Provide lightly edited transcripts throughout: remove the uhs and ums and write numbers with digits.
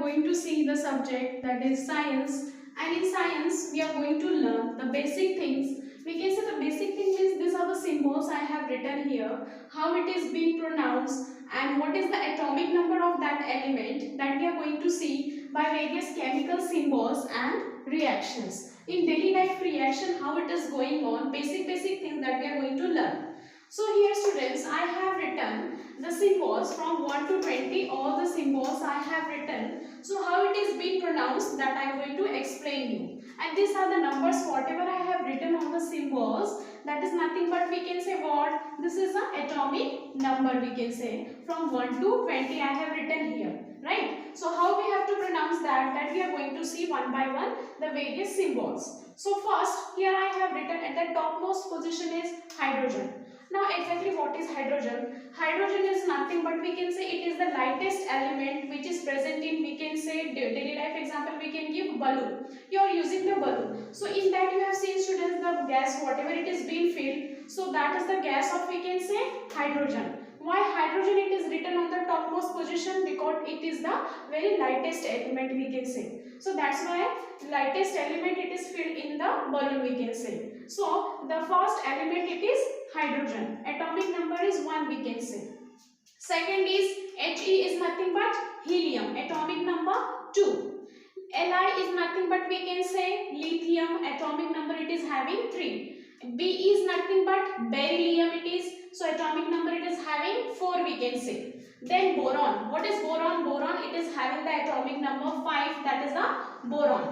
going to see the subject that is science, and in science we are going to learn the basic things. We can say the basic thing is these are the symbols I have written here, how it is being pronounced and what is the atomic number of that element, that we are going to see by various chemical symbols and reactions. In daily life reaction, how it is going on, basic things that we are going to learn. So here students, I have written the symbols from 1 to 20, all the symbols I have written. So how it is being pronounced, that I am going to explain you. And these are the numbers, whatever I have written on the symbols, that is nothing but we can say what? This is the atomic number, we can say. From 1 to 20 I have written here, right? So how we have to pronounce that we are going to see one by one the various symbols. So first, here I have written at the topmost position is hydrogen. Now exactly what is hydrogen? Hydrogen is nothing but we can say it is the lightest element which is present in, we can say, daily life example we can give balloon. You are using the balloon. So in that you have seen students the gas whatever it is being filled. So that is the gas of we can say hydrogen. Why hydrogen it is written on the topmost position? Because it is the very lightest element we can say. So that's why lightest element it is filled in the balloon we can say. So the first element it is hydrogen. Atomic number is 1 we can say. Second is He is nothing but helium. Atomic number 2. Li is nothing but we can say lithium. Atomic number it is having 3. B is nothing but beryllium it is. So atomic number it is having 4 we can say. Then boron. What is boron? Boron it is having the atomic number 5, that is the boron.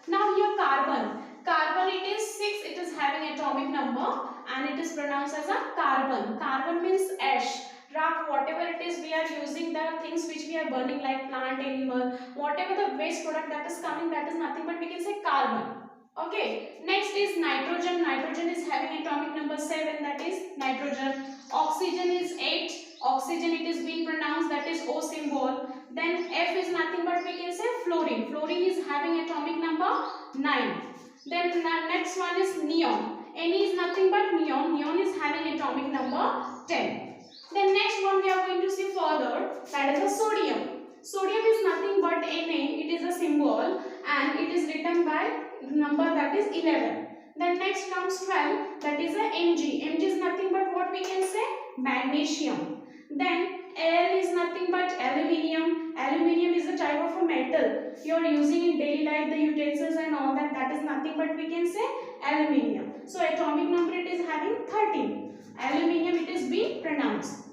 Now here carbon. Carbon it is 6, it is having atomic number and it is pronounced as a carbon. Carbon means ash, rock, whatever it is we are using, the things which we are burning like plant, animal, whatever the waste product that is coming, that is nothing but we can say carbon. Okay, next is nitrogen. Nitrogen is having atomic number 7, that is nitrogen. Oxygen is 8. Oxygen it is being pronounced, that is O symbol. Then F is nothing but we can say fluorine. Fluorine is having atomic number 9. Then the next one is neon. Ne is nothing but neon. Neon is having atomic number 10. Then next one we are going to see further, that is the sodium. Sodium is nothing but Na. It is a symbol and it is written by number that is 11. Then next comes 12, that is a Mg. Mg is nothing but what we can say magnesium. Then Al is nothing but aluminium. Aluminium is a type of a metal you are using in daily life, the utensils and all that. That is nothing but we can say aluminium. So atomic number it is having 13. Aluminium it is being pronounced.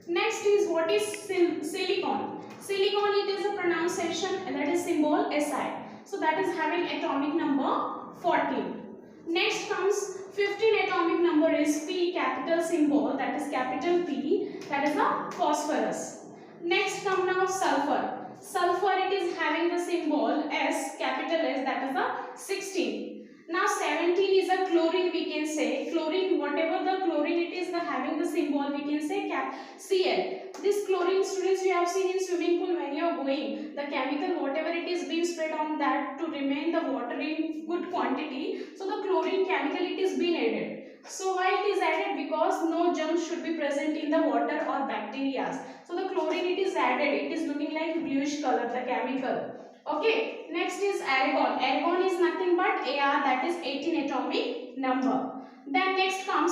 Next is what is silicon. Silicon it is a pronunciation and that is symbol Si. So that is having atomic number 14. Next comes 15 atomic number is P, capital symbol, that is capital P, that is a phosphorus. Next come now sulfur. Sulfur it is having the symbol S, capital S, that is a 16. Now 17 is a chlorine we can say. Chlorine, whatever the chlorine it is the having the symbol we can say Cl. This chlorine students you have seen in swimming pool when you are going, the chemical whatever it is being spread on that to remain the water in good quantity. So the chlorine chemical it is being added. So why it is added? Because no germs should be present in the water or bacteria. So the chlorine it is added. It is looking like bluish color, the chemical. Okay, next is argon. Argon is nothing but Ar, that is 18 atomic number. Then next comes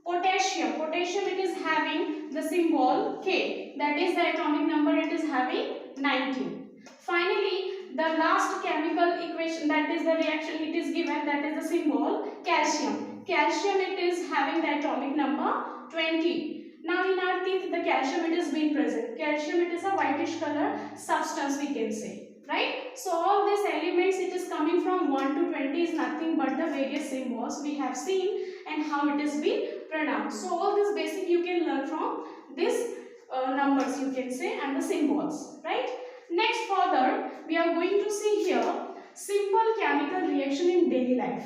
potassium. Potassium it is having the symbol K, that is the atomic number it is having 19. Finally, the last chemical equation, that is the reaction it is given, that is the symbol calcium. Calcium it is having the atomic number 20. Now in our teeth the calcium it is being present. Calcium it is a whitish color substance we can say. Right? So all these elements it is coming from 1 to 20 is nothing but the various symbols we have seen and how it is being pronounced. So all this basic you can learn from these numbers you can say and the symbols. Right? Next further we are going to see here simple chemical reaction in daily life.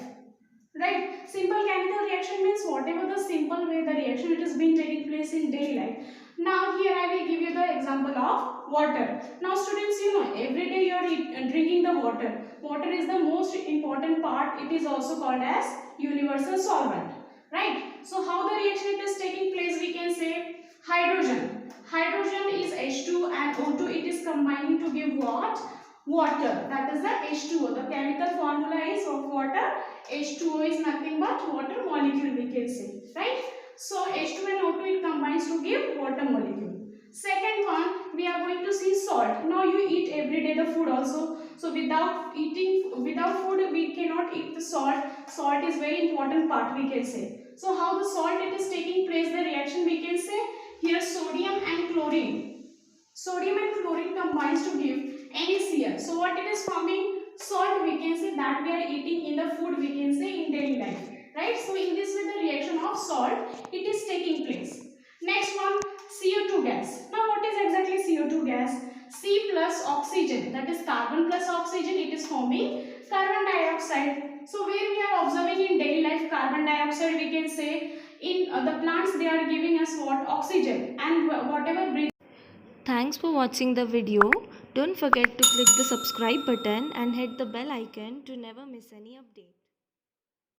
Right? Simple chemical reaction means whatever the simple way the reaction it is being taking place in daily life. Now here I will give you the example of water. Now students, you know, every day you are drinking the water. Water is the most important part. It is also called as universal solvent. Right? So how the reaction it is taking place, we can say hydrogen. Hydrogen is H2 and O2 it is combining to give what? water, that is the H2O. The chemical formula is of water. H2O is nothing but water molecule, we can say, right? So H2 and O2, it combines to give water molecule. Second one, we are going to see salt. Now you eat every day the food also, so without food we cannot eat the salt. Salt is very important part, we can say. So how the salt it is taking place, the reaction, we can say here sodium and chlorine. Sodium and chlorine combines to give NaCl. So what it is forming? Salt, we can say, that we are eating in the food, we can say, in daily life, right? So in this way the reaction of salt it is taking place. Next one, CO2 gas. Now what is exactly CO2 gas? C plus oxygen, that is carbon plus oxygen, it is forming carbon dioxide. So where we are observing in daily life carbon dioxide, we can say in the plants they are giving us what? Oxygen, and whatever breath. Thanks for watching the video. Don't forget to click the subscribe button and hit the bell icon to never miss any update.